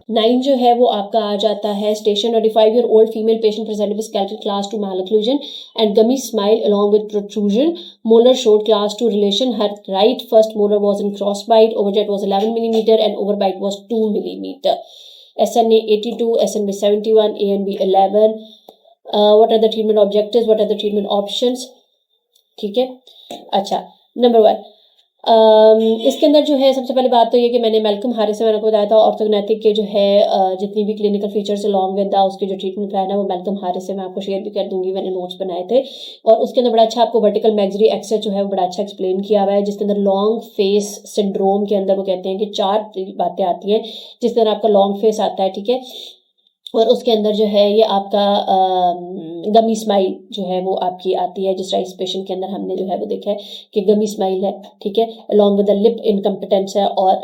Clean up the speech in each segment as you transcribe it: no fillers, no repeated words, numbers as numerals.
9 जो है वो आपका आ जाता है station. 25-year-old female patient presented with skeletal class 2 malоcclusion and gummy smile along with protrusion. Molar showed class 2 relation. Her right first molar was in crossbite. Overjet was 11 millimeter and overbite was 2 millimeter. SNA 82, SNB 71, A and B 11. What are the treatment objectives? What are the treatment options? ठीक है, अच्छा number 1 इसके अंदर जो है सबसे पहले बात तो ये कि मैंने मैल्कम हारिस से मैंने आपको बताया था ऑर्थोग्नेटिक के जो है जितनी भी क्लिनिकल फीचर्स अलॉन्ग विद उसके जो ट्रीटमेंट प्लान है वो मैल्कम हारिस से मैं आपको शेयर भी कर दूंगी, मैंने नोट्स बनाए थे। और उसके अंदर बड़ा अच्छा आपको वर्टिकल मैक्सिलरी एक्सेस जो है वो बड़ा अच्छा एक्सप्लेन किया हुआ है, जिसके अंदर लॉन्ग फेस सिंड्रोम के अंदर वो कहते हैं कि 4 बातें आती हैं, जिसके अंदर आपका लॉन्ग फेस आता है, ठीक है। और उसके अंदर जो है ये आपका गमी स्माइल जो है वो आपकी आती है, जिस राइस पेशेंट के अंदर हमने जो है वो देखा है कि गमी स्माइल है, ठीक है, along with the lip incompetence है, और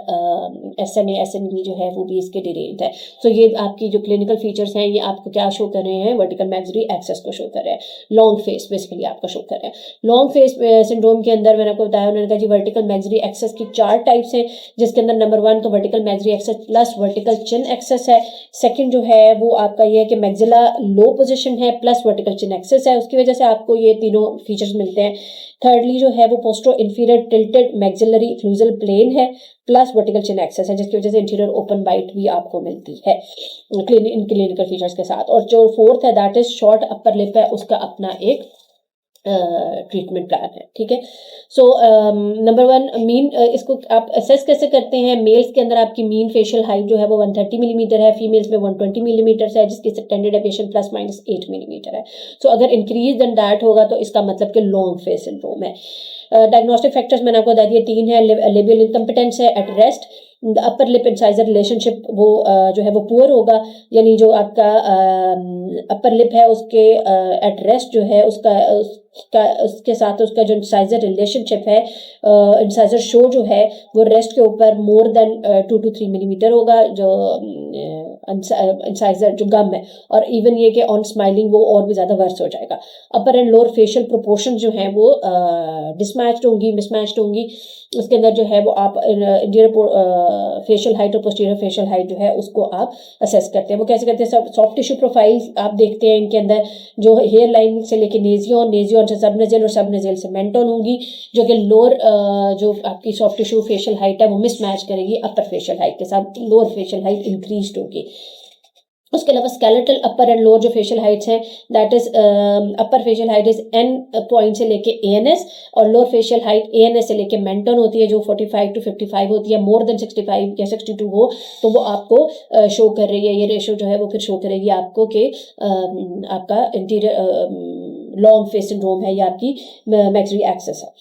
SNA SNB जो है वो भी इसके डिरेल्ड है। सो ये आपकी जो क्लिनिकल फीचर्स हैं ये आपको क्या शो कर रहे हैं, वर्टिकल मैक्सिलरी एक्सेस को शो कर रहे हैं, लॉन्ग फेस बेसिकली आपका शो कर रहे हैं। लॉन्ग फेस सिंड्रोम के अंदर मैंने आपको बताया, उन्होंने कहा जी वर्टिकल मैक्सिलरी एक्सेस की 4 टाइप्स हैं, जिसके अंदर नंबर 1 तो vertical maxillary excess plus vertical chin excess है। सेकंड जो है वो आपका ये है कि मैक्सिला लो पोजीशन है प्लस वर्टिकल चिन एक्सेस है, उसकी वजह से आपको ये तीनों फीचर्स मिलते हैं। थर्डली जो है वो पोस्टरो इंफीरियर टिल्टेड मैक्सिलरी फ्लूजल प्लेन है प्लस वर्टिकल चिन एक्सेस है, जिसकी वजह से इंटीरियर ओपन बाइट भी आपको मिलती है इन क्लिनिकल फीचर्स के साथ। और जो फोर्थ है that is short upper lip है, उसका अपना एक ट्रीटमेंट प्लान है, ठीक है। सो नंबर 1 मीन इसको आप असेस कैसे करते हैं, मेल्स के अंदर आपकी मीन फेशियल हाइट जो है वो 130 मिलीमीटर है, फीमेल्स में 120 मिलीमीटर है, जिसकी standard deviation plus minus 8 millimetre है। सो अगर इंक्रीज देन दैट होगा तो इसका मतलब कि लॉन्ग फेस सिंड्रोम है। डायग्नोस्टिक फैक्टर्स मैंने आपको बता दिए 3 है, लेबियल इनकम्पिटेंस है at rest, upper lip incisor relationship वो जो है वो पुअर होगा, यानी जो आपका अपर लिप है उसके एट रेस्ट जो है उसके साथ उसका जो इंसाइजर रिलेशनशिप है, इंसाइजर शो जो है वो रेस्ट के ऊपर मोर देन 2 to 3 मिलीमीटर होगा, जो इंसाइजर जो गम है, और इवन ये कि ऑन स्माइलिंग वो और भी ज़्यादा वर्स हो जाएगा। अपर एंड लोअर फेशियल प्रोपोर्शन जो है वो डिसमैच्ड होंगी, मिसमैच्ड होंगी। उसके अंदर जो है वो आप इंटीरियर फेशियल हाइट और पोस्टीरियर फेशियल हाइट जो है उसको आप असेस करते हैं। वो कैसे करते हैं, सॉफ्ट टिश्यू प्रोफाइल्स आप देखते हैं, इनके अंदर जो हेयर लाइन से लेके नेजियन, नेजियन से सब नेजेल और सब नेजेल से मेंटोन होंगी, जो कि लोअर जो आपकी सॉफ्ट टिश्यू फेशियल हाइट है वो मिसमैच करेगी अपर फेशियल हाइट के साथ, लोअर फेशियल हाइट इंक्रीज होगी। उसके अलावा स्केलेटल अपर एंड लोअर जो फेशियल हाइट्स हैं that is upper facial height is N point से लेके ANS, और लोअर फेशियल हाइट ANS से लेके मेंटोन होती है जो 45 to 55 होती है। मोर देन 65 या 62 हो तो वो आपको शो कर रही है, ये रेशो जो है वो फिर शो करेगी आपको कि आपका इंटीरियर लॉन्ग फेस सिंड्रोम है या आपकी मैक्सिलरी एक्सेस है,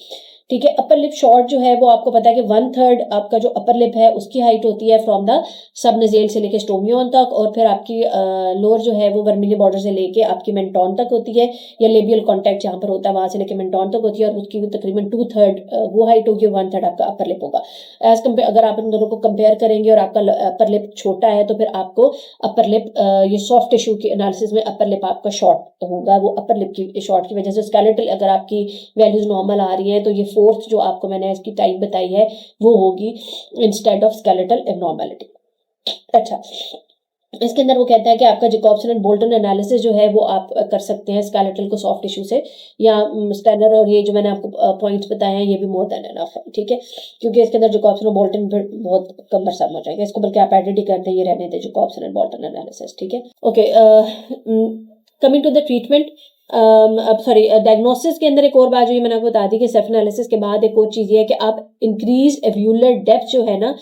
ठीक है। अपर लिप शॉर्ट जो है वो आपको पता है कि 1/3 आपका जो अपर लिप है उसकी हाइट होती है फ्रॉम द सब नेजेल से लेके स्टोमियोन तक, और फिर आपकी लोअर जो है वो वर्मिली बॉर्डर से लेके आपकी मेंटोन तक होती है, या लेबियल कॉन्टैक्ट जहाँ पर होता है वहां से लेके मेंटोन तक होती है, और उसकी तकरीबन 2/3 वो हाइट होगी, 1/3 आपका अपर लिप होगा। एज कम्पेयर अगर आप इन दोनों को कंपेयर करेंगे और आपका अपर लिप छोटा है तो फिर आपको अपर लिप ये सॉफ्ट टिश्यू के एनालिसिस में अपर लिप आपका शॉर्ट होगा, वो अपर लिप की शॉर्ट की वजह से। स्केलेटल अगर आपकी वैल्यूज नॉर्मल आ रही है तो ये फोर्थ जो आपको मैंने इसकी टाइप बताई है वो होगी इंस्टेड ऑफ स्केलेटल एब्नॉर्मैलिटी। अच्छा, इसके अंदर वो कहता है कि आपका जैकॉब्सन एंड बोल्टन एनालिसिस जो है वो आप कर सकते हैं स्केलेटल को सॉफ्ट टिश्यू से, या स्टैनर, और ये जो मैंने आपको पॉइंट्स बताए हैं ये भी मोर देन एनफ है, ठीक है, क्योंकि इसके अंदर जैकॉब्सन और बोल्टन फिर बहुत कमरसम हो जाएगा, इसको बल्कि आप एडिट ही करते हैं, ये रहने थे जैकॉब्सन एंड बोल्टन एनालिसिस, ठीक है। Okay, coming to the treatment, अब सॉरी डायग्नोसिस के अंदर एक और बात जो ये मैंने आपको बता दी कि सेल्फ एनालिसिस के बाद एक और चीज़ ये है कि आप इंक्रीज एव्यूलर डेप्थ जो है ना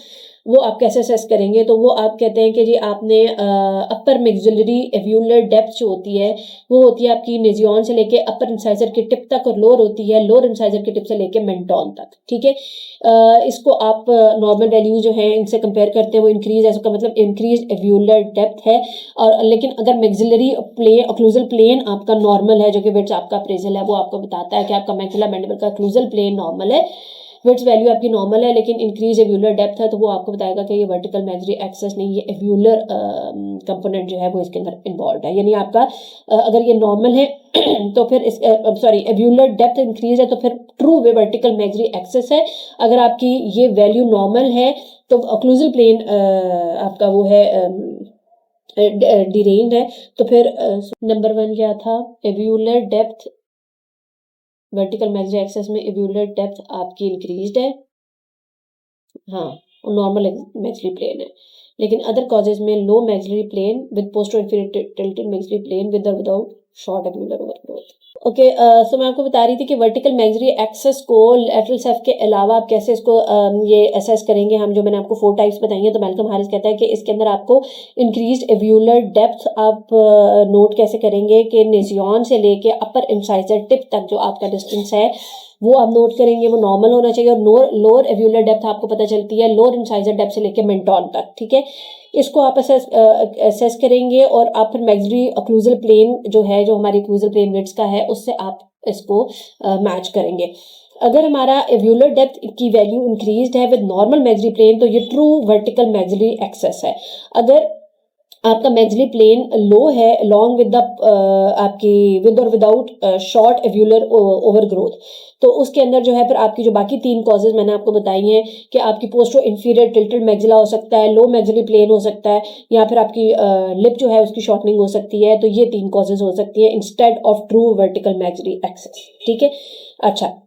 वो आप कैसे असेस करेंगे, तो वो आप कहते हैं कि जी आपने अपर मैक्सिलरी एव्यूलर डेप्थ जो होती है वो होती है आपकी नेजियन से लेके अपर इंसाइजर की टिप तक, और लोअर होती है लोअर इंसाइजर की टिप से लेके मेंटोन तक, ठीक है। इसको आप नॉर्मल वैल्यूज जो है इनसे कंपेयर करते हैं वो इंक्रीज है, इसका मतलब इंक्रीज एव्यूलर डेप्थ है। और लेकिन अगर मैक्सिलरी प्लेन ऑक्लूजल प्लेन आपका नॉर्मल है, जो कि विड्थ आपका अप्रेजल है वो आपको बताता है कि आपका मैक्सिला मैंडिबल का ऑक्लूजल प्लेन नॉर्मल है, विड्थ वैल्यू आपकी नॉर्मल है लेकिन इंक्रीज एव्यूलर डेप्थ है, तो वो आपको बताएगा कि ये वर्टिकल मैक्सिलरी एक्सेस नहीं, ये एव्यूलर कंपोनेंट जो है वो इसके अंदर इन्वॉल्व है। यानी आपका अगर ये नॉर्मल है तो फिर इस एव्यूलर डेप्थ इंक्रीज है तो फिर true way vertical maxillary axis है। अगर आपकी ये वैल्यू नॉर्मल है तो ऑक्लूजल प्लेन आपका वो है डिरेंज्ड है। तो फिर नंबर 1 क्या था, एव्यूलर डेप्थ, वर्टिकल मैक्सिलरी एक्सेस में एव्यूलर डेप्थ आपकी इंक्रीज्ड है, हाँ, नॉर्मल मैक्सिलरी प्लेन है। लेकिन अदर कॉजेज में low maxillary plane with postero inferior tilted maxillary plane with और without short alveolar overgrowth. Okay, so मैं आपको बता रही थी कि वर्टिकल मैक्सिलरी एक्सेस को लैटरल सेफ के अलावा आप कैसे इसको ये असेस करेंगे। हम जो मैंने आपको 4 टाइप्स बताई हैं, तो मैल्कम हारिस कहता है कि इसके अंदर आपको इंक्रीज्ड एव्यूलर डेप्थ आप नोट कैसे करेंगे कि नेजियन से लेके अपर इंसाइजर टिप तक जो आपका डिस्टेंस है वो आप नोट करेंगे, वो नॉर्मल होना चाहिए। और लोअर एव्यूलर डेप्थ आपको पता चलती है लोअर इंसाइजर डेप्थ से लेके मेंटॉन तक, ठीक है। इसको आप असेस करेंगे और आप फिर मैक्सिलरी ऑक्लूजल प्लेन जो है, जो हमारी ऑक्लूजल प्लेन विड्थ का है, उससे आप इसको मैच करेंगे। अगर हमारा एव्यूलर डेप्थ की वैल्यू इंक्रीज्ड है विद नॉर्मल मैक्सिलरी प्लेन तो ये ट्रू वर्टिकल मैक्सिलरी एक्सेस है। अगर आपका मैक्सिलरी प्लेन लो है लॉन्ग विद द आपकी विद और विदाउट शॉर्ट एव्यूलर ओवरग्रोथ, तो उसके अंदर जो है फिर आपकी जो बाकी 3 कॉजेज मैंने आपको बताई हैं कि आपकी पोस्टरो इंफीरियर टिल्टेड मैक्सिला हो सकता है, लो मैक्सिलरी प्लेन हो सकता है, या फिर आपकी लिप जो है उसकी शॉर्टनिंग हो सकती है। तो ये 3 कॉजेज हो सकती है instead of true vertical maxillary axis, ठीक है। अच्छा,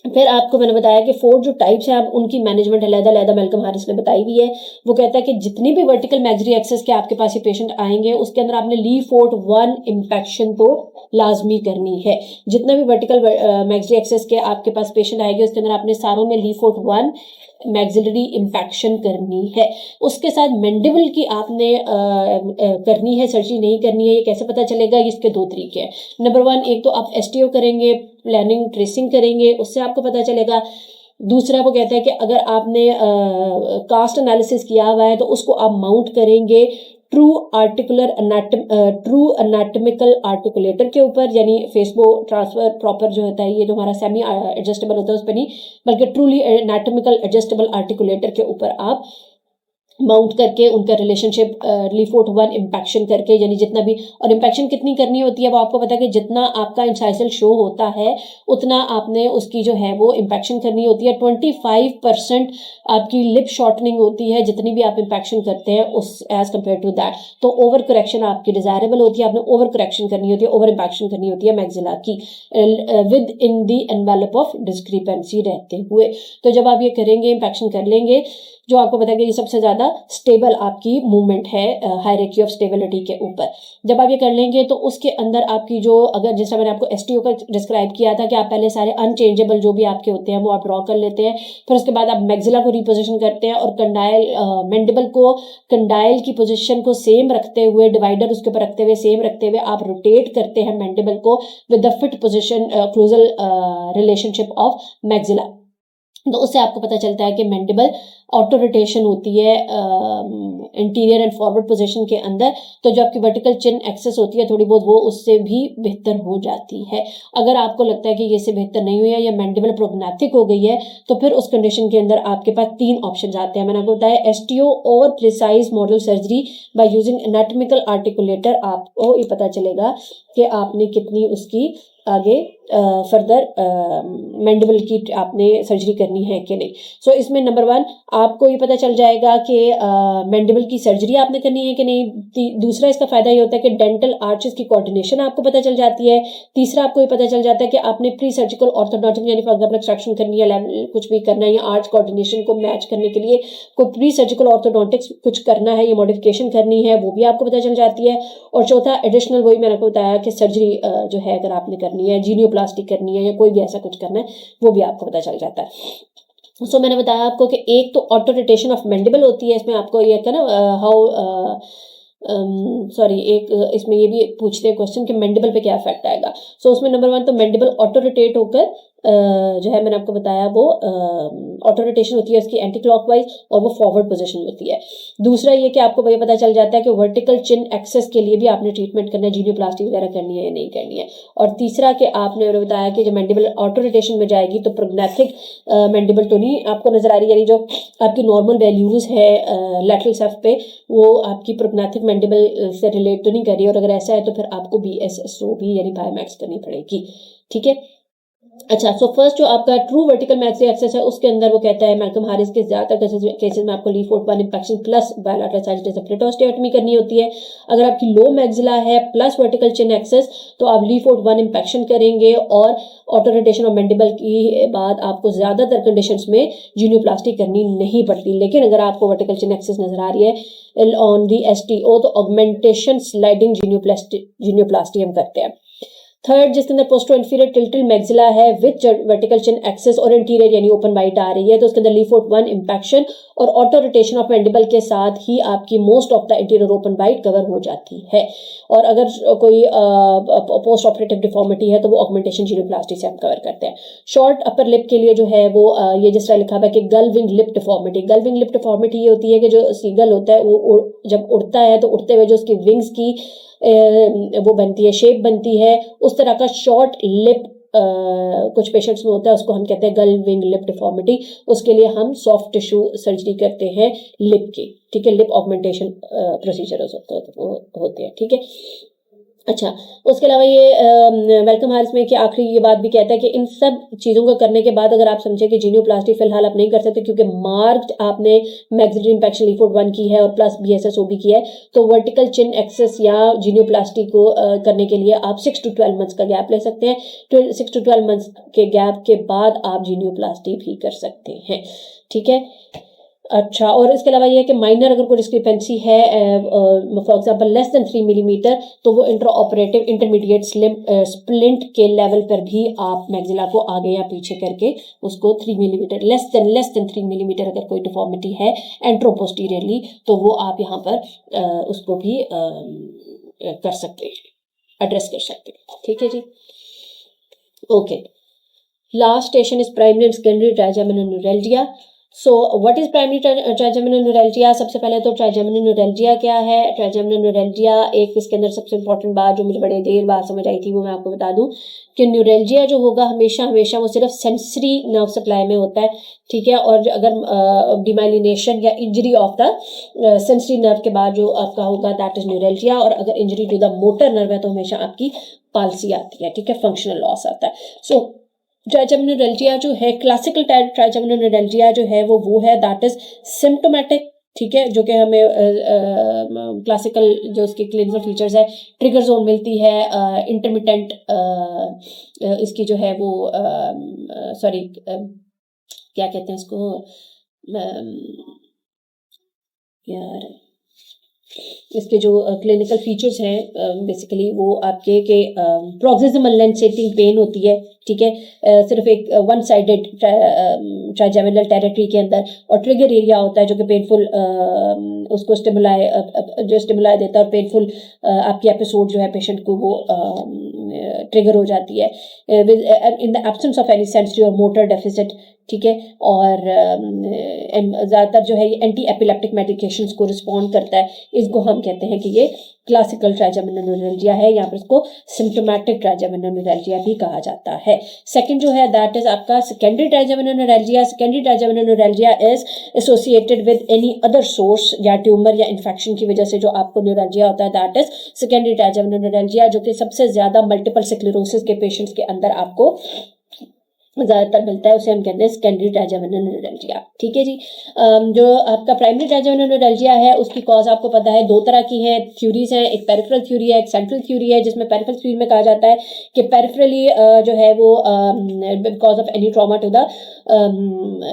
फिर आपको मैंने बताया कि 4 जो टाइप्स हैं आप उनकी मैनेजमेंट अलग-अलग मैल्कम हारिस ने बताई हुई है। वो कहता है कि जितनी भी वर्टिकल मैक्सिलरी एक्सेस के आपके पास ये पेशेंट आएंगे उसके अंदर आपने ली फोर्ट 1 इम्पैक्शन तो लाजमी करनी है। जितना भी वर्टिकल मैक्सिलरी एक्सेस के आपके पास पेशेंट आएंगे उसके अंदर आपने सारों में ली फोर्ट 1 मैक्सिलरी इम्पैक्शन करनी है। उसके साथ मैंडिबल की आपने करनी है, सर्जरी नहीं करनी है। ये कैसे पता चलेगा? इसके 2 तरीके हैं। नंबर 1, एक तो आप एसटीओ करेंगे, प्लानिंग ट्रेसिंग करेंगे, उससे आपको पता चलेगा। दूसरा वो कहता है कि अगर आपने कास्ट एनालिसिस किया हुआ है तो उसको आप माउंट करेंगे ट्रू एनाटॉमिकल आर्टिकुलेटर के ऊपर, यानी फेसबो ट्रांसफर प्रॉपर जो होता है, ये जो हमारा सेमी एडजस्टेबल होता है उस पर नहीं, बल्कि ट्रूली एनाटॉमिकल एडजस्टेबल आर्टिकुलेटर के ऊपर आप माउंट करके उनका रिलेशनशिप लीफोर्ट 1 इम्पैक्शन करके, यानी जितना भी, और इम्पैक्शन कितनी करनी होती है वो आपको पता है कि जितना आपका इंसाइजल शो होता है उतना आपने उसकी जो है वो इम्पैक्शन करनी होती है। 25% आपकी लिप शॉर्टनिंग होती है जितनी भी आप इम्पैक्शन करते हैं उस एज कम्पेयर टू दैट। तो ओवर करेक्शन आपकी डिजायरेबल होती है, आपने ओवर करेक्शन करनी होती है, ओवर इम्पैक्शन करनी होती है मैक्सिला की with in the envelope of discrepancy रहते हुए। तो जब आप ये करेंगे, इम्पैक्शन कर लेंगे, जो आपको पता है कि ये सबसे ज़्यादा स्टेबल आपकी मूवमेंट है हायरार्की ऑफ स्टेबिलिटी के ऊपर। जब आप ये कर लेंगे तो उसके अंदर आपकी जो, अगर जैसा मैंने आपको एसटीओ का डिस्क्राइब किया था कि आप पहले सारे अनचेंजेबल जो भी आपके होते हैं वो आप ड्रॉ कर लेते हैं, फिर उसके बाद आप मैक्सिला को रिपोजिशन करते हैं और कंडाइल मैंडिबल को कंडाइल की पोजीशन को सेम रखते हुए, डिवाइडर उसके ऊपर रखते हुए, सेम रखते हुए आप रोटेट करते हैं मैंडिबल को with the fit position colossal relationship of maxilla. तो उससे आपको पता चलता है कि मैंडिबल ऑटो रोटेशन होती है इंटीरियर एंड फॉरवर्ड पोजीशन के अंदर। तो जो आपकी वर्टिकल चिन एक्सेस होती है थोड़ी बहुत, वो उससे भी बेहतर हो जाती है। अगर आपको लगता है कि ये से बेहतर नहीं हुई है या मैंडिबल प्रोग्नाथिक हो गई है तो फिर उस कंडीशन के अंदर आपके पास 3 ऑप्शन आते हैं। मैंने आपको बताया एसटीओ और precise model surgery by using anatomical articulator. आपको ये पता चलेगा कि आपने कितनी उसकी आगे फर्दर मैंडिबल की आपने सर्जरी करनी है कि नहीं। सो इसमें नंबर 1 आपको ये पता चल जाएगा कि मैंडिबल की सर्जरी आपने करनी है कि नहीं। दूसरा इसका फायदा ये होता है कि डेंटल आर्चेस की कोऑर्डिनेशन आपको पता चल जाती है। तीसरा आपको ये पता चल जाता है कि आपने प्री सर्जिकल ऑर्थोडोंटिक यानी फॉर एक्सट्रैक्शन करनी है, कुछ भी करना है या आर्च कोऑर्डिनेशन को मैच करने के लिए कोई प्री सर्जिकल ऑर्थोडोंटिक्स कुछ करना है या मॉडिफिकेशन करनी है, वो भी आपको पता चल जाती है। और चौथा एडिशनल, वही मैंने आपको बताया कि सर्जरी जो है अगर आपने करनी है, जीनियोप्लास्टिक करनी है या कोई भी ऐसा कुछ करना है, वो भी आपको पता चल जाता है। सो मैंने बताया आपको कि एक तो ऑटो रोटेशन ऑफ मैंडिबल होती है। इसमें आपको ये था ना हाउ एक इसमें ये भी पूछते हैं क्वेश्चन कि मैंडिबल पे क्या इफेक्ट आएगा। सो उसमें नंबर 1 तो मैंडिबल ऑटो रोटेट होकर जो है मैंने आपको बताया वो ऑटो रोटेशन होती है उसकी एंटी क्लॉकवाइज और वो फॉरवर्ड पोजीशन होती है। दूसरा ये कि आपको ये पता चल जाता है कि वर्टिकल चिन एक्सेस के लिए भी आपने ट्रीटमेंट करना है, जीनियोप्लास्टी वगैरह करनी है या नहीं करनी है। और तीसरा कि आपने बताया कि जब मैंडिबल ऑटो रोटेशन में जाएगी तो प्रोग्नेथिक मैंडिबल तो नहीं आपको नजर आ रही, यानी जो आपकी नॉर्मल वैल्यूज है लैटरल सेफ पे वो आपकी प्रोग्नेथिक मैंडिबल से रिलेट तो नहीं कर रही, और अगर ऐसा है तो फिर आपको BSSO भी यानी बायोमैक्स करनी पड़ेगी। ठीक है। अच्छा, सो फर्स्ट जो आपका ट्रू वर्टिकल मैक्सिलरी एक्सेस है उसके अंदर वो कहता है मैल्कम हारिस के ज्यादातर केसेस में आपको Le Fort one impaction plus bilateral sagittal प्लेटोस्टेक्टमी करनी होती है। अगर आपकी लो मैक्सिला है प्लस वर्टिकल चिन एक्सेस तो आप लीफोर्ड वन इंफेक्शन करेंगे, और ऑटो रोटेशन और मैंडिबल की बाद आपको ज्यादातर कंडीशंस में जीनियोप्लास्टी करनी नहीं पड़ती। लेकिन अगर आपको वर्टिकल चिन एक्सेस नजर आ रही है ऑन दी STO तो ऑगमेंटेशन स्लाइडिंग जीनियोप्लास्टी हम करते हैं। थर्ड, जिसके अंदर पोस्टो इंफीरियर टिल्टेड मैक्सिला है विद वर्टिकल चिन एक्सेस और इंटीरियर यानी ओपन वाइट आ रही है तो उसके अंदर लीफोर्ड वन इंफेक्शन और ऑटो रोटेशन ऑफ मैंडिबल के साथ ही आपकी most of the interior open white cover हो जाती है। और अगर कोई पोस्ट ऑपरेटिव डिफॉर्मिटी है तो वो ऑगमेंटेशन जीनियोप्लास्टी से हम कवर करते हैं। शॉर्ट अपर लिप के लिए जो है वो ये जिस तरह लिखा हुआ है कि गलविंग लिप डिफॉर्मिटी, गलविंग लिप डिफॉर्मिटी ये होती है कि जो सीगल होता है वो जब उड़ता है तो उड़ते हुए जो उसकी विंग्स की वो बनती है, शेप बनती है, उस तरह का शॉर्ट लिप कुछ पेशेंट्स में होता है, उसको हम कहते हैं गल विंग लिप डिफॉर्मिटी। उसके लिए हम सॉफ्ट टिश्यू सर्जरी करते हैं लिप की। ठीक है, लिप ऑगमेंटेशन प्रोसीजर होते हैं। ठीक है। अच्छा, उसके अलावा ये वेलकम हारिस में कि आखिरी ये बात भी कहता है कि इन सब चीज़ों को करने के बाद अगर आप समझे कि जीनियोप्लास्टी फिलहाल आप नहीं कर सकते क्योंकि मार्क्ड आपने मैक्सिलरी इंफेक्शन लीफोर्ड वन की है और प्लस BSSO भी की है, तो वर्टिकल चिन एक्सेस या जीनियोप्लास्टी को करने के लिए आप 6 to 12 मंथ्स का गैप ले सकते हैं। 6 to 12 मंथ्स के गैप के बाद आप जीनियोप्लास्टी भी कर सकते हैं। ठीक है। अच्छा, और इसके अलावा ये है कि माइनर अगर कोई डिस्क्रिपेंसी है for example less than 3 millimetre तो वो इंट्रा ऑपरेटिव इंटरमीडिएट स्प्लिंट के लेवल पर भी आप मैक्सिला को आगे या पीछे करके उसको 3 मिलीमीटर लेस देन 3 मिलीमीटर अगर कोई डिफॉर्मिटी है एंट्रोपोस्टीरियरली तो वो आप यहाँ पर उसको भी कर सकते हैं, एड्रेस कर सकते हैं। ठीक है जी, okay. Last station is primary and secondary trigeminal neuralgia. So what is primary trigeminal neuralgia? सबसे पहले तो ट्राइजेमिनल न्यूरैल्जिया क्या है? ट्राइजेमिनल न्यूरैल्जिया एक इसके अंदर सबसे इंपॉर्टेंट बात जो मुझे बड़े देर बाद समझ आई थी वो मैं आपको बता दूं कि न्यूरैल्जिया जो होगा हमेशा वो सिर्फ सेंसरी नर्व सप्लाई में होता है। ठीक है, और अगर डिमाइलिनेशन या injury of the sensory nerve के बाद जो आपका होगा दैट इज न्यूरैल्जिया, और अगर injury to the motor nerve है तो हमेशा आपकी पाल्सी आती है। ठीक है, फंक्शनल लॉस आता है। सो ट्राइजेमिनल न्यूरैल्जिया जो है, क्लासिकल ट्राइजेमिनल न्यूरैल्जिया जो है वो है दैट इज सिम्टोमेटिक। ठीक है, जो कि हमें क्लासिकल जो उसके क्लिनिकल फीचर्स है, ट्रिगर जोन मिलती है, इंटरमिटेंट इसकी जो है वो सॉरी क्या कहते हैं इसको यार, इसके जो क्लिनिकल फीचर्स हैं बेसिकली वो आपके के प्रोक्सिमल लेंसेटिंग पेन होती है। ठीक है, सिर्फ एक वन साइडेड ट्राइजेमिनल टेरिटरी के अंदर, और ट्रिगर एरिया होता है जो कि पेनफुल उसको स्टिमुलाई देता है और पेनफुल आपकी एपिसोड जो है पेशेंट को वो ट्रिगर हो जाती है in the absence of any sensory और मोटर डेफिसिट। ठीक है, और ज़्यादातर जो है ये एंटी एपिलेप्टिक मेडिकेशंस को रिस्पॉन्ड करता है। इसको हम कहते हैं कि ये क्लासिकल ट्राइजेमिनल न्यूरैल्जिया है, यहाँ पर इसको सिम्टोमेटिक ट्राइजेमिनल न्यूरैल्जिया भी कहा जाता है। सेकंड जो है दैट इज आपका secondary trigeminal neuralgia. Secondary trigeminal neuralgia is associated with any other source या ट्यूमर या इन्फेक्शन की वजह से जो आपको न्यूरैल्जिया होता है that is secondary trigeminal neuralgia, जो कि सबसे ज्यादा मल्टीपल स्क्लेरोसिस के पेशेंट्स के अंदर आपको ज्यादातर मिलता है, उसे हम कहते हैं सेकेंडरी ट्राइजेमिनल न्यूरैल्जिया। ठीक है जी, जो आपका प्राइमरी ट्राइजेमिनल न्यूरैल्जिया है उसकी कॉज आपको पता है दो तरह की है, थ्योरीज हैं, एक पेरिफेरल थ्योरी है, एक सेंट्रल थ्योरी है, जिसमें पेरिफेरल थ्योरी में कहा जाता है कि पेरिफेरली जो है वो because of any trauma to the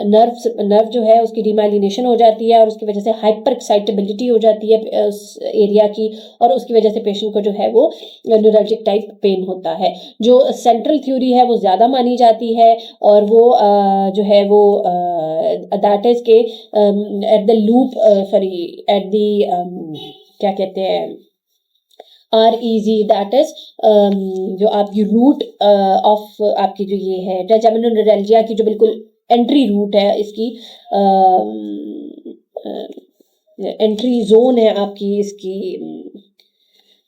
nerve जो है उसकी डिमाइलिनेशन हो जाती है और उसकी वजह से हाइपर एक्साइटेबिलिटी हो जाती है उस एरिया की, और उसकी वजह से पेशेंट को जो है वो न्यूरल्जिक टाइप पेन होता है। जो सेंट्रल थ्योरी है वो ज़्यादा मानी जाती है और वो जो है वो दैट इज के at the loop sorry at the क्या कहते हैं REZ, दैट इज जो आपकी रूट ऑफ आपकी जो ये है ट्राइजेमिनल न्यूरैल्जिया की जो बिल्कुल एंट्री रूट है इसकी, एंट्री जोन है आपकी इसकी,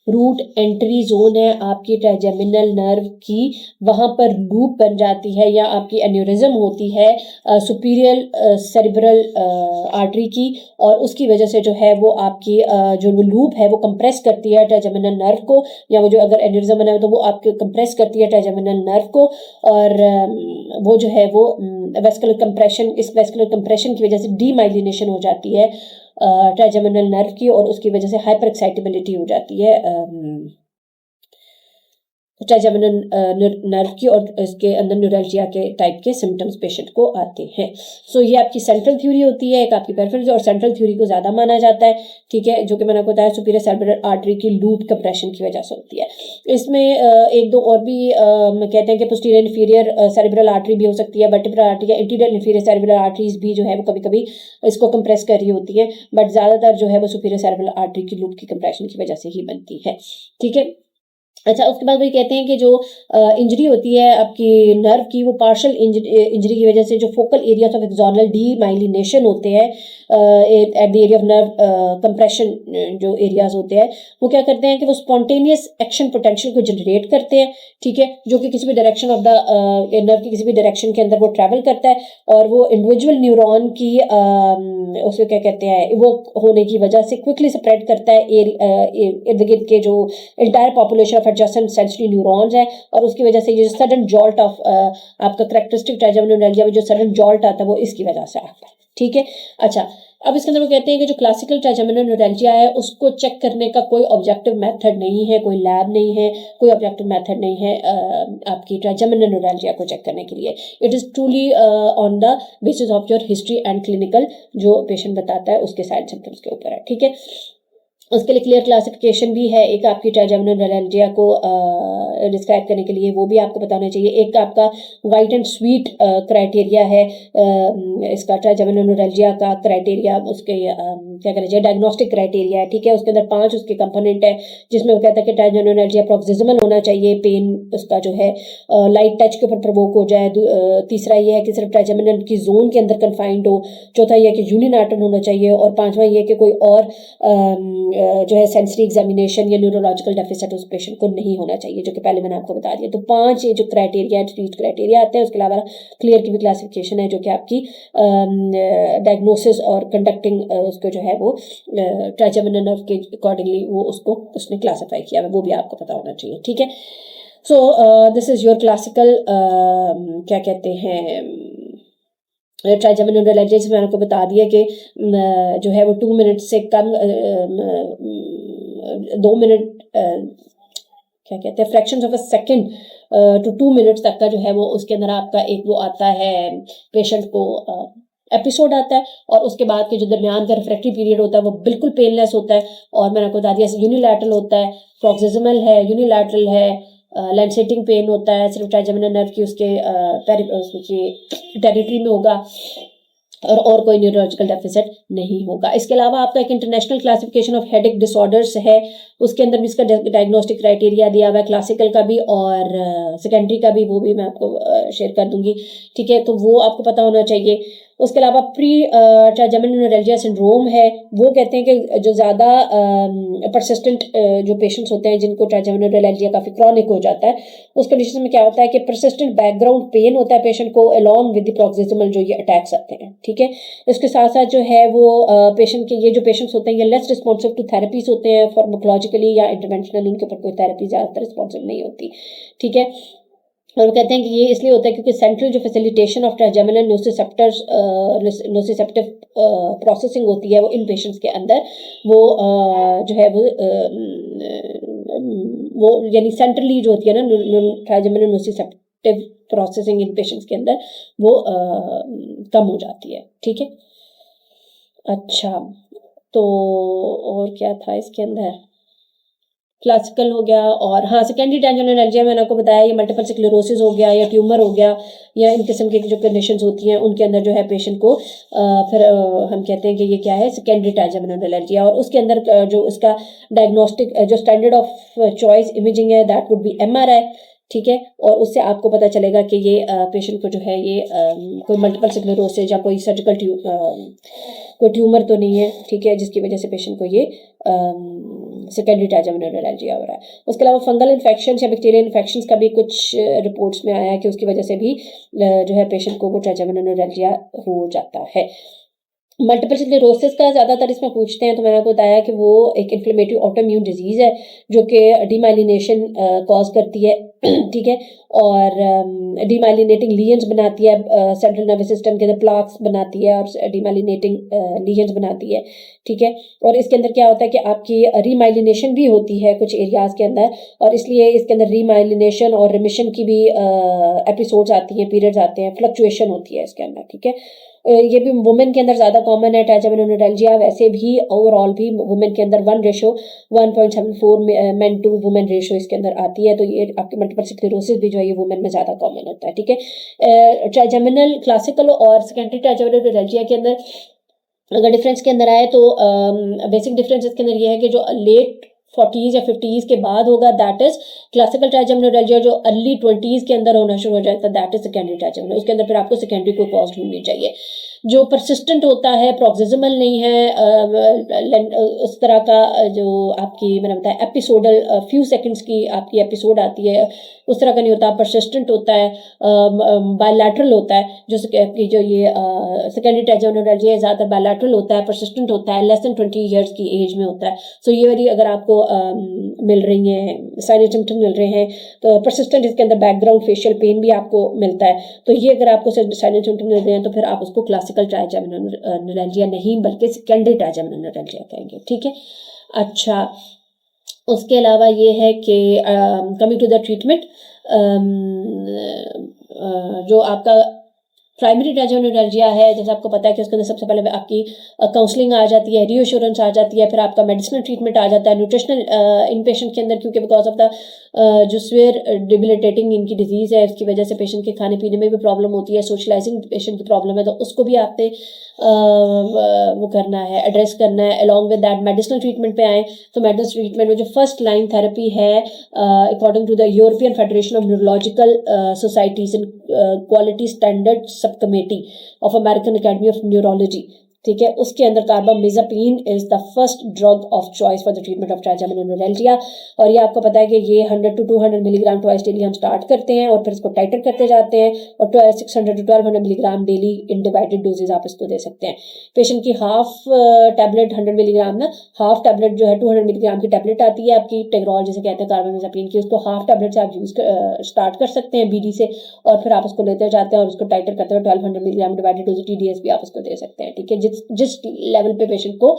रूट एंट्री जोन है आपकी ट्राइजेमिनल नर्व की, वहाँ पर लूप बन जाती है या आपकी एन्यूरिज्म होती है सुपीरियर सेरिब्रल आर्टरी की, और उसकी वजह से जो है वो आपकी जो लूप है वो कंप्रेस करती है ट्राइजेमिनल नर्व को, या वो जो अगर एन्यूरिज्म बना है तो वो आपके कंप्रेस करती है ट्राइजेमिनल नर्व को, और वो जो है वो वेस्कुलर कंप्रेशन, इस वेस्कुलर कंप्रेशन की वजह से डीमाइलिनेशन हो जाती है ट्राइजेमिनल नर्व की, और उसकी वजह से हाइपर एक्साइटेबिलिटी हो जाती है ट्राइजेमिनल नर्व की, और इसके अंदर न्यूरैल्जिया के टाइप के सिम्टम्स पेशेंट को आते हैं। सो ये आपकी सेंट्रल थ्योरी होती है, एक आपकी पेरिफेरल, और सेंट्रल थ्योरी को ज़्यादा माना जाता है, ठीक है, जो कि मैंने आपको बताया सुपीरियर सेरिब्रल आर्टरी की लूप कंप्रेशन की वजह से होती है। इसमें एक दो और भी कहते हैं कि पोस्टीरियर इंफीरियर सेरिब्रल आर्टरी भी हो सकती है, वर्टिब्रल आर्टरी या इंटीरियर इंफीरियर सेरिब्रल आर्टरीज भी जो है वो कभी कभी इसको कंप्रेस कर रही होती है, बट ज़्यादातर जो है वो सुपीरियर सेरिब्रल आर्टरी की लूप की कंप्रेशन की वजह से ही बनती है, ठीक है। अच्छा, उसके बाद वही कहते हैं कि जो इंजरी होती है आपकी नर्व की, वो पार्शल इंजरी की वजह से जो focal areas of axonal demyelination होते हैं at the area of nerve compression, जो एरियाज होते हैं वो क्या करते हैं कि वो स्पॉन्टेनियस एक्शन पोटेंशियल को जनरेट करते हैं, ठीक है, जो कि किसी भी डायरेक्शन ऑफ द नर्व की किसी भी डायरेक्शन के अंदर वो ट्रैवल करता है, और वो इंडिविजुअल न्यूरॉन की उसको क्या कहते हैं वो होने की वजह से क्विकली स्प्रेड करता है इर्द गिर्द के जो entire population of adjacent sensory neurons है, और उसकी वजह से ये सडन जॉल्ट ऑफ आपका करेक्टरिस्टिक ट्राइजेमिनल न्यूरैल्जिया में जो सडन जॉल्ट आता है वो इसकी वजह से आता है, ठीक है। अच्छा, अब इसके अंदर वो कहते हैं कि जो क्लासिकल ट्राइजेमिनल न्यूरैल्जिया है उसको चेक करने का कोई ऑब्जेक्टिव मेथड नहीं है, कोई लैब नहीं है, कोई ऑब्जेक्टिव मेथड नहीं है आपकी ट्राइजेमिनल न्यूरैल्जिया को चेक करने के लिए। It is truly on the basis of your history and clinical जो पेशेंट बताता है उसके साइड सिम्टम्स के ऊपर है, ठीक है। उसके लिए क्लियर क्लासिफिकेशन भी है एक आपकी ट्राइजेमिनल न्यूरैल्जिया को डिस्क्राइब करने के लिए, वो भी आपको पता होना चाहिए। एक आपका वाइट एंड स्वीट क्राइटेरिया है इसका ट्राइजेमिनल न्यूरैल्जिया का क्राइटेरिया, उसके क्या कहना चाहिए डायग्नोस्टिक क्राइटेरिया है, ठीक है। उसके अंदर 5 उसके कंपोनेंट है, जिसमें वो कहता है कि ट्राइजेमिनल न्यूरैल्जिया प्रोक्सिमल होना चाहिए, पेन उसका जो है लाइट टच के ऊपर प्रोवोक हो जाए, तीसरा ये है कि सिर्फ ट्राइजेमिनल की जोन के अंदर कन्फाइंड हो, चौथा ये है कि यूनिलैटरल होना चाहिए, और पांचवा ये है कि कोई और जो है सेंसरी एग्जामिनेशन या न्यूरोलॉजिकल डेफिसिट उस पेशेंट को नहीं होना चाहिए, जो कि पहले मैंने आपको बता दिया। तो 5 ये जो क्राइटेरिया स्ट्रीट क्राइटेरिया आते हैं। उसके अलावा क्लियर की भी क्लासिफिकेशन है जो कि आपकी डायग्नोसिस और कंडक्टिंग उसको जो है वो ट्राइजेमिनल नर्व के अकॉर्डिंगली वो उसको उसने क्लासीफाई किया है, वो भी आपको पता होना चाहिए, ठीक है। So this is your classical क्या कहते हैं ट्राइजेमिनल न्यूरैल्जिया। मैंने आपको बता दिया कि जो है वो 2 मिनट से कम 2 मिनट क्या कहते हैं fractions of a second to 2 minutes तक का जो है वो उसके अंदर आपका एक वो आता है पेशेंट को एपिसोड आता है, और उसके बाद के जो दरमियान का रिफ्रैक्टरी पीरियड होता है वो बिल्कुल पेनलेस होता है। और मैंने आपको बता दिया यूनिलैटरल होता है, प्रोक्सिमल है, यूनिलैटरल है, लैंसेटिंग पेन होता है सिर्फ ट्राइजेमिनल नर्व की उसके टेरिटरी में होगा, और कोई न्यूरोलॉजिकल डेफिसिट नहीं होगा। इसके अलावा आपका एक international classification of headache disorders है, उसके अंदर भी इसका डायग्नोस्टिक क्राइटेरिया दिया हुआ है, क्लासिकल का भी और सेकेंडरी का भी, वो भी मैं आपको शेयर कर दूंगी, ठीक है। तो वो आपको पता होना चाहिए। उसके अलावा प्री ट्राइजेमिनल न्यूरैल्जिया सिंड्रोम है, वो कहते हैं कि जो ज़्यादा परसिस्टेंट जो पेशेंट्स होते हैं जिनको ट्राइजेमिनल न्यूरैल्जिया काफ़ी क्रॉनिक हो जाता है, उस कंडीशन में क्या होता है कि परसिस्टेंट बैकग्राउंड पेन होता है पेशेंट को अलॉन्ग विद द प्रोक्सिमल जो ये अटैक्स आते हैं, ठीक है। इसके साथ साथ जो है वो पेशेंट के ये जो पेशेंट्स होते हैं ये लेस रिस्पॉन्सिव टू थेरेपीज होते हैं, फार्माकोलॉजिकली या इंटरवेंशनल उनके ऊपर कोई थेरेपी ज़्यादातर रिस्पॉन्सिव नहीं होती, ठीक है। और वो कहते हैं कि ये इसलिए होता है क्योंकि सेंट्रल जो फैसिलिटेशन ऑफ ट्राइजेमिनल नोसिसेप्टिव प्रोसेसिंग होती है वो इन पेशेंट्स के अंदर वो जो है वो यानी सेंट्रली जो होती है ना ट्राइजेमिनल नोसिसेप्टिव प्रोसेसिंग इन पेशेंट्स के अंदर वो कम हो जाती है, ठीक है। अच्छा, तो और क्या था इसके अंदर, क्लासिकल हो गया, और हाँ सेकेंडरी ट्राइजेमिनोलैल्जिया मैंने आपको बताया ये मल्टीपल स्क्लेरोसिस हो गया या ट्यूमर हो गया या इन किस्म की जो कंडीशंस होती हैं उनके अंदर जो है पेशेंट को फिर हम कहते हैं कि ये क्या है, सेकेंडरी ट्राइजेमिनोलैल्जिया। और उसके अंदर जो उसका डायग्नोस्टिक जो स्टैंडर्ड ऑफ चॉइस इमेजिंग है दैट वुड बी MRI, ठीक है। और उससे आपको पता चलेगा कि ये पेशेंट को जो है ये कोई मल्टीपल स्क्लेरोसिस या कोई सर्जिकल कोई ट्यूमर तो नहीं है, ठीक है, जिसकी वजह से पेशेंट को ये सेकेंडरी ट्राइजेमिनोलैल्जिया हो रहा है। उसके अलावा फंगल इन्फेक्शन या बैक्टीरियल इन्फेक्शन का भी कुछ रिपोर्ट्स में आया है कि उसकी वजह से भी जो है पेशेंट को वो ट्राइजेमिनोलैल्जिया हो जाता है। मल्टीपल स्क्लेरोसिस का ज़्यादातर इसमें पूछते हैं, तो मैंने आपको बताया कि वो एक इन्फ्लेमेटरी ऑटोइम्यून डिजीज़ है जो कि डीमाइलिनेशन कॉज करती है, ठीक है, और डीमाइलिनेटिंग लीजन्स बनाती है, सेंट्रल नर्वस सिस्टम के अंदर प्लाक्स बनाती है और डीमाइलिनेटिंग लीजन्स बनाती है, ठीक है। और इसके अंदर क्या होता है कि आपकी रीमाइलिनेशन भी होती है कुछ एरियाज़ के अंदर, और इसलिए इसके अंदर रीमाइलिनेशन और रिमिशन की भी एपिसोड्स आती हैं, पीरियड्स आते हैं, फ्लक्चुएशन होती है इसके अंदर, ठीक है। ये भी वुमेन के अंदर ज़्यादा कॉमन है ट्राइजेमिनोलैल्जिया, वैसे भी ओवरऑल भी वुमेन के अंदर 1:1.74 मेन टू वुमेन रेशो इसके अंदर आती है, तो ये आपके मल्टीपल स्क्लेरोसिस भी जो है ये वुमेन में ज़्यादा कॉमन होता है, ठीक है। ट्राइजेमिनल क्लासिकल और सेकेंडरी ट्राइजेमिनोलैल्जिया के अंदर अगर डिफरेंस के अंदर आए तो बेसिक डिफरेंस इसके अंदर ये है कि जो लेट 40s या 50s के बाद होगा दैट इज क्लासिकल ट्राइजेमिनोलैल्जिया, जो अर्ली 20s के अंदर होना शुरू हो जाता है दैट इज सेकेंडरी ट्राइजेमिनल। उसके अंदर फिर आपको सेकेंडरी कोई कॉज ढूंढनी चाहिए। जो परसिस्टेंट होता है, प्रोक्सिमल नहीं है, उस तरह का जो आपकी मैंने बताया एपिसोडल फ्यू सेकंड्स की आपकी एपिसोड आती है, उस तरह का नहीं होता, परसिस्टेंट होता है, बायलैटरल होता है। जो जो ये सेकेंडरी ट्राइजेमिनोलैल्जिया ज़्यादातर बायलैटरल होता है, परसिस्टेंट होता है, लेस देन 20 ईयर्स की एज में होता है। सो ये वाली अगर आपको मिल रही हैं साइनल सिम्टम मिल रहे हैं तो परसिस्टेंट, इसके अंदर बैकग्राउंड फेशियल पेन भी आपको मिलता है, तो ये अगर आपको साइनल सिम्टम मिल रहे हैं तो फिर आप उसको क्लासिकल ट्राइजेमिनोलैल्जिया नहीं बल्कि सेकेंडरी ट्राइजेमिनोलैल्जिया कहेंगे, ठीक है। अच्छा, उसके अलावा ये है कि कमिंग टू द ट्रीटमेंट, जो आपका प्राइमरी ट्राइजेमिनोलैल्जिया है, जैसे आपको पता है कि उसके अंदर सबसे पहले आपकी काउंसलिंग आ जाती है, रीअश्योरेंस आ जाती है, फिर आपका मेडिसिनल ट्रीटमेंट आ जाता है, न्यूट्रिशनल इन पेशेंट के अंदर, क्योंकि बिकॉज ऑफ द जो स्वेयर डिबिलिटेटिंग इनकी डिजीज़ है उसकी वजह से पेशेंट के खाने पीने में भी प्रॉब्लम होती है, सोशलाइजिंग पेशेंट की प्रॉब्लम है, तो उसको भी आपने वो करना है, एड्रेस करना है। Along with that medicinal treatment पे आए तो मेडिसिनल ट्रीटमेंट में जो फर्स्ट लाइन थेरेपी है according to the European Federation of Neurological Societies and Quality Standard sub committee of American Academy of Neurology, ठीक है, उसके अंदर carbamazepine is the first drug of choice for the treatment of trigeminal neuralgia. और ये आपको पता है कि ये 100 to 200 मिलीग्राम ट्वाइस डेली हम स्टार्ट करते हैं और फिर इसको टाइटर करते जाते हैं, और 600 to 1200 milligram daily in divided doses आप इसको दे सकते हैं। पेशेंट की हाफ टैबलेट 100 मिलीग्राम ना, हाफ टैबलेट जो है 200 मिलीग्राम की टैबलेट आती है आपकी टेग्रोल जिसे कहते हैं कार्बामेज़ापिन की, उसको हाफ टैबलेट से आप यूज स्टार्ट कर सकते हैं BD से, और फिर आप उसको लेते जाते हैं और उसको टाइटर करते हुए 1200 मिलीग्राम डिवाइडेड डोज TDS भी आप उसको दे सकते हैं, ठीक है। जिस लेवल पे पेशेंट को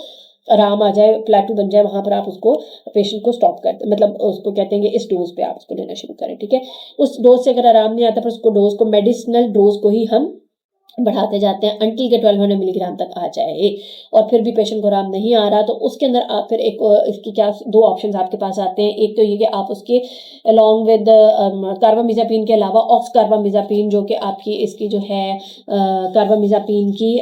आराम आ जाए, प्लेटू बन जाए, वहां पर आप उसको पेशेंट को स्टॉप कर, मतलब उसको कहते हैं कि इस डोज पे आप उसको लेना शुरू करें, ठीक है। उस डोज से अगर आराम नहीं आता फिर उसको डोज को मेडिसिनल डोज को ही हम बढ़ाते जाते हैं अंटिल के 1200 मिलीग्राम तक आ जाए, और फिर भी पेशेंट को आराम नहीं आ रहा तो उसके अंदर आप फिर एक इसकी क्या दो ऑप्शंस आपके पास आते हैं। एक तो ये कि आप उसके अलॉन्ग विद कार्बामेज़ापिन के अलावा ऑक्स कार्बामेज़ापिन, जो कि आपकी इसकी जो है कार्बामेज़ापिन की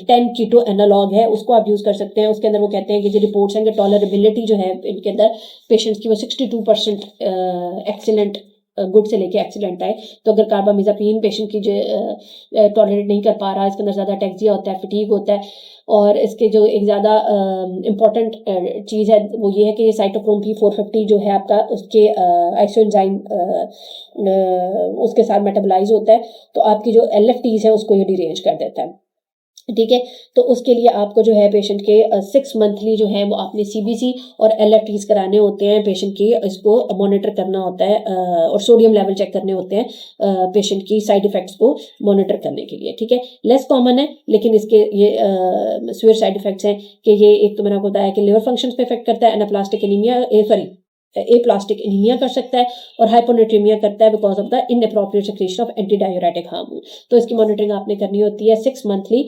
10 कीटो एनालॉग है, उसको आप यूज़ कर सकते हैं। उसके अंदर वो कहते हैं कि जो रिपोर्ट्स हैं कि टॉलरेबिलिटी जो है इनके अंदर पेशेंट्स की वो 62% एक्सीलेंट गुड से लेके एक्सीलेंट आए। तो अगर कार्बामेज़ापिन पेशेंट की जो टॉलरेट नहीं कर पा रहा, इसके अंदर ज़्यादा टैक्सिया होता है, फटीग होता है, और इसके जो एक ज़्यादा इम्पॉर्टेंट चीज़ है वो ये है कि साइटोक्रोम P450 जो है आपका उसके आइसोएंजाइम उसके साथ मेटाबोलाइज होता है, तो आपकी जो LFTs है उसको ये डिरेंज कर देता है, ठीक है। तो उसके लिए आपको जो है पेशेंट के 6 मंथली जो है वो आपने CBC और LFTs कराने होते हैं, पेशेंट की इसको मॉनिटर करना होता है, और सोडियम लेवल चेक करने होते हैं पेशेंट की साइड इफ़ेक्ट्स को मॉनिटर करने के लिए, ठीक है। लेस कॉमन है लेकिन इसके ये सीवियर साइड इफ़ेक्ट्स हैं कि ये एक तो मैंने आपको बताया कि लिवर फंक्शंस पे इफेक्ट करता है, एनाप्लास्टिक एनीमिया एप्लास्टिक एनीमिया कर सकता है, और हाइपोनेट्रीमिया करता है because of the inappropriate secretion of anti diuretic hormone. तो इसकी मॉनिटरिंग आपने करनी होती है 6 monthly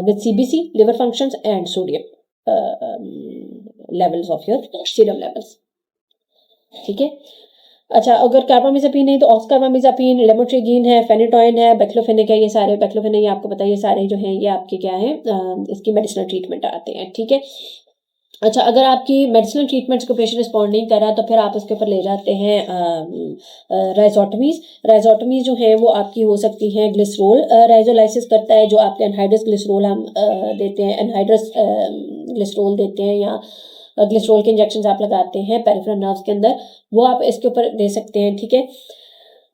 with CBC, liver functions and sodium levels of your serum levels. ठीक है। अच्छा, अगर कार्बामेज़ापिन नहीं तो ऑक्सकार्बामेज़ापिन, लेमोट्रिजीन है, फेनिटोइन है, बेक्लोफेनिक है, ये सारे बेक्लोफेनिक आपको पता है, ये सारे जो हैं ये आपके क्या हैं, इसकी मेडिसिनल ट्रीटमेंट आते हैं, ठीक है। अच्छा, अगर आपकी मेडिसिनल ट्रीटमेंट्स को पेशेंट रिस्पॉन्ड नहीं कर रहा तो फिर आप उसके ऊपर ले जाते हैं राइजोटमीज। राइजोटमीज जो है वो आपकी हो सकती हैं ग्लिसरोल राइजोलाइसिस करता है, जो आपके एनहाइड्रस ग्लिसरोल हम देते हैं, एनहाइड्रस ग्लिसरोल देते हैं, या ग्लिसरोल के इंजेक्शन आप लगाते हैं पेरिफेरल नर्व्स के अंदर, वो आप इसके ऊपर दे सकते हैं, ठीक है।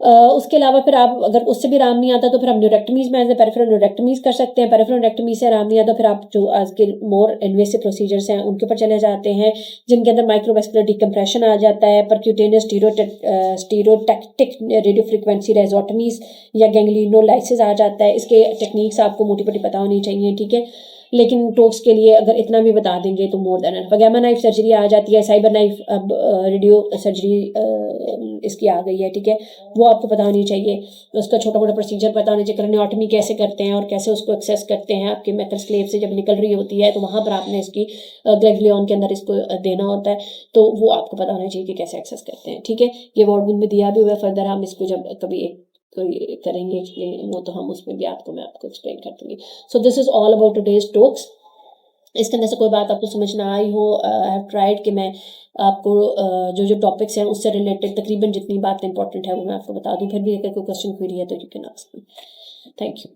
उसके अलावा फिर आप अगर उससे भी आराम नहीं आता तो फिर हम न्यूरेक्टमीज में एज ए पेरिफेरल न्यूरेक्टमीज कर सकते हैं। पेरिफेरल न्यूरेक्टमी से आराम नहीं आता फिर आप जो आज के मोर इन्वेसिव प्रोसीजर्स हैं उनके ऊपर चले जाते हैं, जिनके अंदर माइक्रोवेस्कुलर डिकम्प्रेशन आ जाता है, परक्यूटेनियस स्टीरोटैक्टिक रेडियो फ्रिक्वेंसी रेजोटमीज या गैंग्लियोलाइसिस आ जाता है। इसके टेक्निक्स आपको मोटी मोटी पता होनी चाहिए, ठीक है। लेकिन टोक्स के लिए अगर इतना भी बता देंगे तो more than enough. Gamma knife surgery आ जाती है, साइबर नाइफ अब रेडियो सर्जरी इसकी आ गई है, ठीक है, वो आपको पता होनी चाहिए। उसका छोटा मोटा प्रोसीजर पता होना चाहिए, क्रेनियोटमी कैसे करते हैं और कैसे उसको एक्सेस करते हैं, आपके मेथल स्लेव से जब निकल रही होती है तो वहाँ पर आपने इसकी गैंग्लियन के अंदर इसको देना होता है, तो वो आपको पता होना चाहिए कि कैसे एक्सेस करते हैं, ठीक है। ये वर्ड में दिया भी हुआ है, फर्दर हम इसको जब कभी एक कोई करेंगे एक्सप्लेन वो तो हम उसमें भी मैं आपको एक्सप्लेन कर दूंगी। So this is all about today's talks. इसके अंदर से कोई बात आपको समझ ना आई हो, आई हैव ट्राइड कि मैं आपको जो जो टॉपिक्स हैं उससे रिलेटेड तकरीबन जितनी बात इंपॉर्टेंट है वो मैं आपको बता दूं। फिर भी अगर कोई क्वेश्चन क्वेरी है तो you can ask me. Thank you.